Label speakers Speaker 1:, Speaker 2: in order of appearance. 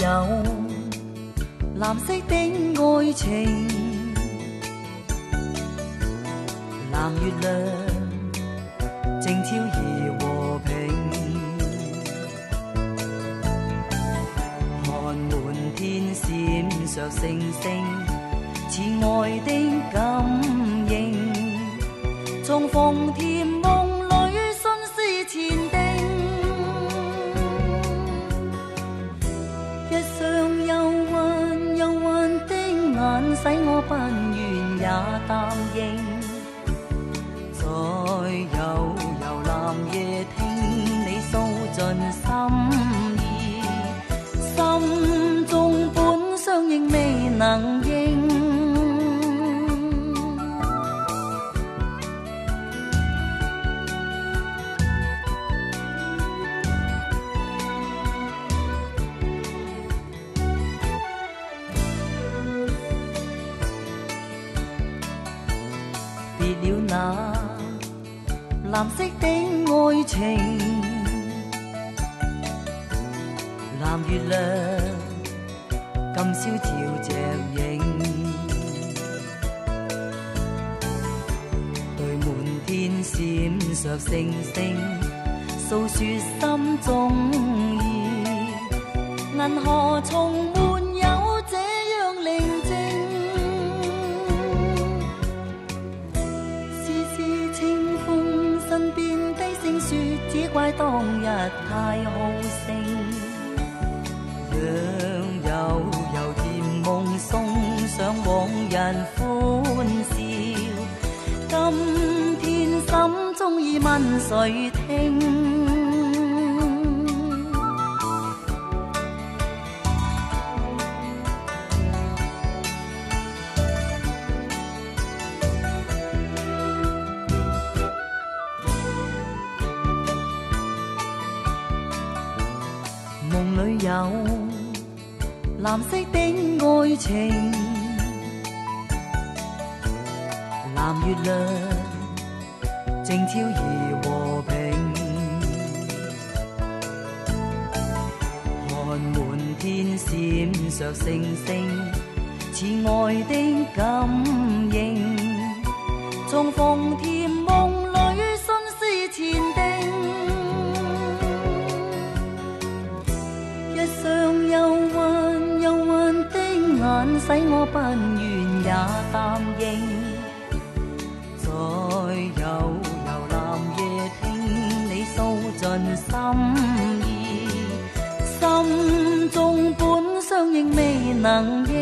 Speaker 1: 藍色的愛情，藍月亮靜悄而和平，看滿天閃爍星星，似愛的感應，重逢甜夢裏信誓前定，一雙幽幻的眼使我不願也答應，在悠悠藍夜聽你訴盡心意，心中本相認未能應，別了那藍色的愛情，藍月亮今宵照隻影，對滿天閃爍星星訴說心中意，銀河從沒有這樣寧靜，時時清風身邊低聲說，只怪當日太好勝，讓悠悠甜夢送上往日歡笑，今天心中疑問誰聽，夢裏有藍色的愛情，藍月亮靜悄而和平，看滿天閃爍星星，似愛的感應，重逢甜夢裏信誓前定，一雙幽幻的眼使我不願也答應，在悠悠藍夜聽你訴盡心意，心中本相認未能應。